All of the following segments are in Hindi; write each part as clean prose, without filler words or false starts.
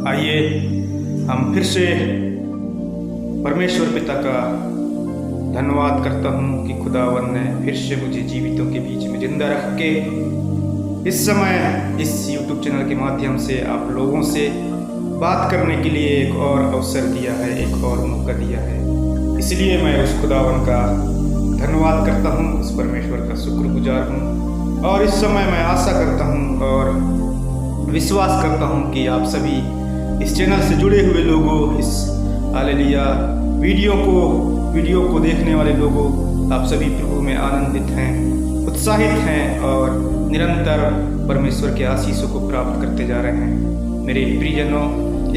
आइए हम फिर से परमेश्वर पिता का धन्यवाद करता हूँ कि खुदावन ने फिर से मुझे जीवितों के बीच में जिंदा रख के इस समय इस YouTube चैनल के माध्यम से आप लोगों से बात करने के लिए एक और अवसर दिया है, एक और मौका दिया है। इसलिए मैं उस खुदावन का धन्यवाद करता हूँ, उस परमेश्वर का शुक्रगुजार हूँ। और इस समय मैं आशा करता हूँ और विश्वास करता हूँ कि आप सभी इस चैनल से जुड़े हुए लोगों, इस हालेलुया वीडियो को देखने वाले लोगों, आप सभी प्रभु में आनंदित हैं, उत्साहित हैं और निरंतर परमेश्वर के आशीषों को प्राप्त करते जा रहे हैं। मेरे प्रियजनों,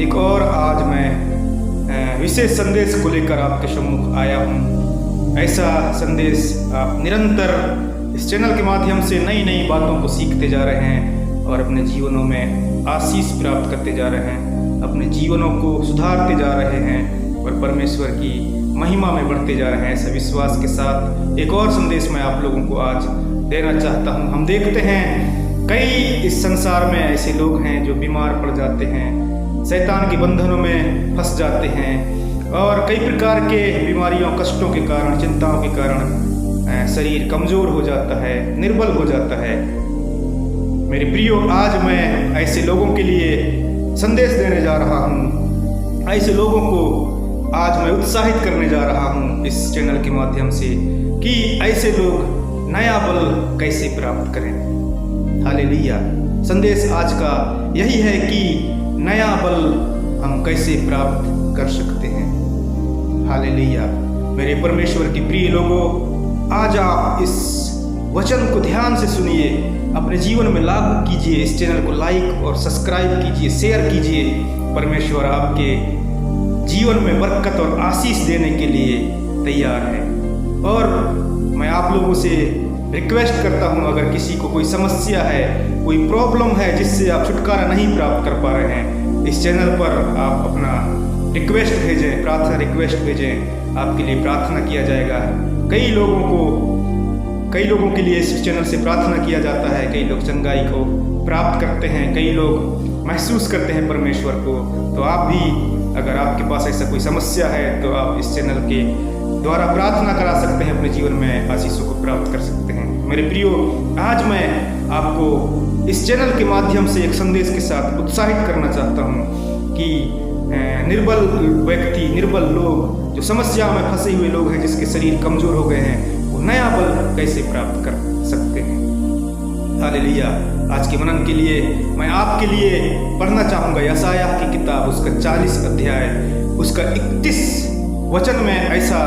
एक और आज मैं विशेष संदेश को लेकर आपके सम्मुख आया हूँ। ऐसा संदेश आप निरंतर इस चैनल के माध्यम से नई नई बातों को सीखते जा रहे हैं और अपने जीवनों में आशीष प्राप्त करते जा रहे हैं, अपने जीवनों को सुधारते जा रहे हैं और परमेश्वर की महिमा में बढ़ते जा रहे हैं। ऐसे विश्वास के साथ एक और संदेश मैं आप लोगों को आज देना चाहता हूँ। हम देखते हैं कई इस संसार में ऐसे लोग हैं जो बीमार पड़ जाते हैं, शैतान के बंधनों में फंस जाते हैं और कई प्रकार के बीमारियों, कष्टों के कारण, चिंताओं के कारण शरीर कमजोर हो जाता है, निर्बल हो जाता है। मेरे प्रियो, आज मैं ऐसे लोगों के लिए संदेश देने जा रहा हूँ। ऐसे लोगों को आज मैं उत्साहित करने जा रहा हूँ इस चैनल के माध्यम से कि ऐसे लोग नया बल कैसे प्राप्त करें। हालेलुया। संदेश आज का यही है कि नया बल हम कैसे प्राप्त कर सकते हैं। हालेलुया। मेरे परमेश्वर के प्रिय लोगों, आज आप इस वचन को ध्यान से सुनिए, अपने जीवन में लागू कीजिए। इस चैनल को लाइक और सब्सक्राइब कीजिए, शेयर कीजिए। परमेश्वर आपके जीवन में बरकत और आशीष देने के लिए तैयार है। और मैं आप लोगों से रिक्वेस्ट करता हूं, अगर किसी को कोई समस्या है, कोई प्रॉब्लम है जिससे आप छुटकारा नहीं प्राप्त कर पा रहे हैं, इस चैनल पर आप अपना रिक्वेस्ट भेजें, प्रार्थना रिक्वेस्ट भेजें, आपके लिए प्रार्थना किया जाएगा। कई लोगों के लिए इस चैनल से प्रार्थना किया जाता है। कई लोग चंगाई को प्राप्त करते हैं, कई लोग महसूस करते हैं परमेश्वर को। तो आप भी, अगर आपके पास ऐसा कोई समस्या है, तो आप इस चैनल के द्वारा प्रार्थना करा सकते हैं, अपने जीवन में आशीषों को प्राप्त कर सकते हैं। मेरे प्रियो, आज मैं आपको इस चैनल के माध्यम से एक संदेश के साथ उत्साहित करना चाहता हूँ कि निर्बल व्यक्ति, निर्बल लोग, जो समस्या में फंसे हुए लोग हैं, जिसके शरीर कमजोर हो गए हैं, वो नया बल कैसे प्राप्त कर सकते हैं। हालेलुया। आज के मनन के लिए मैं आपके लिए पढ़ना चाहूँगा यशायाह की किताब, उसका 40 अध्याय, उसका 31 वचन में ऐसा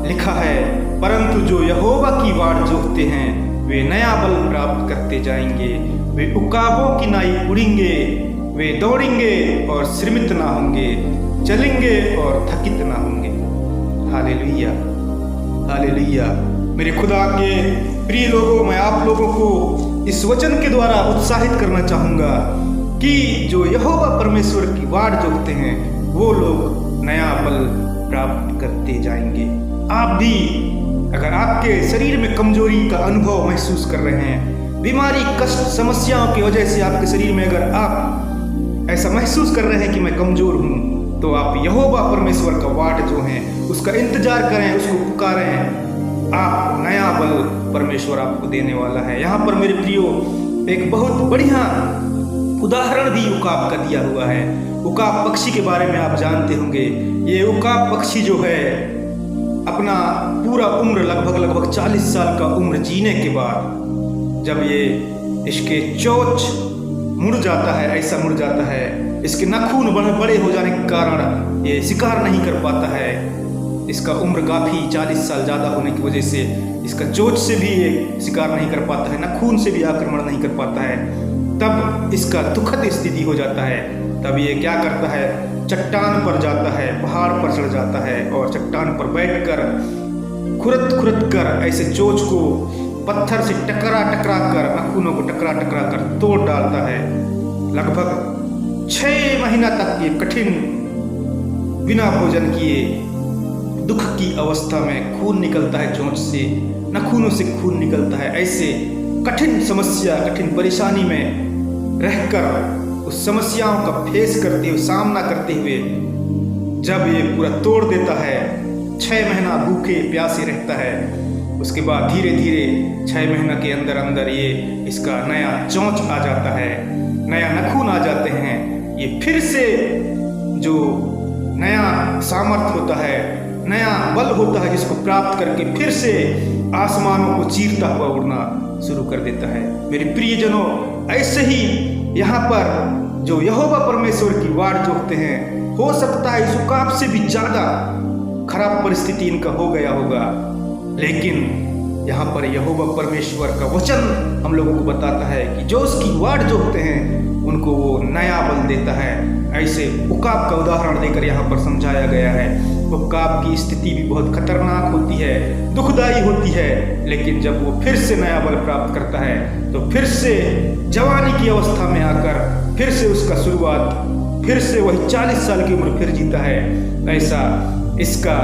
लिखा है, परंतु जो यहोवा की वाट जोहते हैं वे नया बल प्राप्त करते जाएंगे, वे उकाबों की नाई उड़ेंगे, वे दौड़ेंगे और श्रमित ना होंगे, चलेंगे और थकित ना होंगे। Hallelujah, hallelujah. मेरे खुदा के प्रिय लोगों, मैं आप लोगों को इस वचन के द्वारा उत्साहित करना चाहूँगा कि जो यहोवा परमेश्वर की वाट जोहते हैं वो लोग नया बल प्राप्त करते जाएंगे। आप भी, अगर आपके शरीर में कमजोरी का अनुभव महसूस कर रहे हैं, बीमारी, कष्ट, समस्याओं की वजह से आपके शरीर में अगर आप ऐसा महसूस कर रहे हैं कि मैं कमजोर हूँ, तो आप यहोवा परमेश्वर का वाट जो है उसका इंतजार करें, उसको पुकारें। आप नया बल परमेश्वर आपको देने वाला है। यहाँ पर मेरे प्रियो एक बहुत बढ़िया उदाहरण भी उकाब का दिया हुआ है। उकाब पक्षी के बारे में आप जानते होंगे। ये उकाब पक्षी जो है अपना पूरा उम्र लगभग 40 साल का उम्र जीने के बाद जब ये इसके चोंच मुड़ जाता है, ऐसा मुड़ जाता है, इसके नाखून बड़े हो जाने के कारण ये शिकार नहीं कर पाता है। इसका उम्र काफ़ी 40 साल ज़्यादा होने की वजह से इसका चोंच से भी ये शिकार नहीं कर पाता है, नाखून से भी आक्रमण नहीं कर पाता है। तब इसका दुखद स्थिति हो जाता है। तब ये क्या करता है, चट्टान पर जाता है, पहाड़ पर चढ़ जाता है और चट्टान पर बैठकर खुरद कर ऐसे चोंच को पत्थर से टकरा कर, नाखूनों को टकरा कर तोड़ डालता है। लगभग 6 महीना तक ये कठिन, बिना भोजन किए, दुख की अवस्था में खून निकलता है चोंच से, नाखूनों से खून निकलता है। ऐसे कठिन समस्या, कठिन परेशानी में रहकर उस समस्याओं का फेस करते हुए, सामना करते हुए जब ये पूरा तोड़ देता है, 6 महीना भूखे प्यासे रहता है, उसके बाद धीरे धीरे 6 महीना के अंदर अंदर ये इसका नया चोंच आ जाता है, नया नखून आ जाते हैं। ये फिर से जो नया सामर्थ्य होता है, नया बल होता है, जिसको प्राप्त करके फिर से आसमानों को चीरता हुआ उड़ना शुरू कर देता है। मेरे प्रियजनों, ऐसे ही यहाँ पर जो यहोवा परमेश्वर की वाट जोहते हैं, हो सकता है इस उकाब से भी ज़्यादा खराब परिस्थिति इनका हो गया होगा, लेकिन यहाँ पर यहोवा परमेश्वर का वचन हम लोगों को बताता है कि जो उसकी वाट जोहते हैं उनको वो नया बल देता है। ऐसे उकाब का उदाहरण देकर यहाँ पर समझाया गया है। उकाब की स्थिति भी बहुत खतरनाक होती है, दुखदायी होती है, लेकिन जब वो फिर से नया बल प्राप्त करता है तो फिर से जवानी की अवस्था में आकर फिर से उसका शुरुआत, फिर से वही 40 साल की उम्र फिर जीता है। ऐसा इसका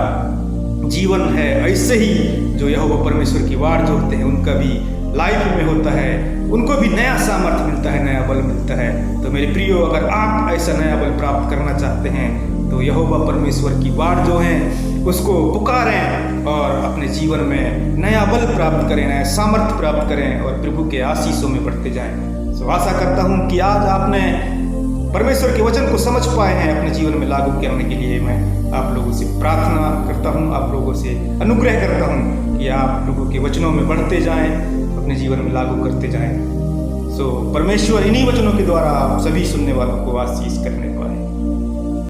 जीवन है। ऐसे ही जो यहोवा परमेश्वर की वाट जोहते हैं उनका भी लाइफ में होता है, उनको भी नया सामर्थ्य मिलता है, नया बल मिलता है। तो मेरे प्रियो, अगर आप ऐसा नया बल प्राप्त करना चाहते हैं तो यहोवा परमेश्वर की वाट जो है उसको पुकारें और अपने जीवन में नया बल प्राप्त करें, नया सामर्थ्य प्राप्त करें और प्रभु के आशीषों में बढ़ते जाएं। तो आशा करता हूँ कि आज आपने परमेश्वर के वचन को समझ पाए हैं, अपने जीवन में लागू करने के लिए मैं आप लोगों से प्रार्थना करता हूँ, आप लोगों से अनुग्रह करता हूँ कि आप प्रभु के वचनों में बढ़ते जाएं, अपने जीवन में लागू करते जाएं। परमेश्वर इन्हीं वचनों के द्वारा आप सभी सुनने वालों को आशीष करने पाए।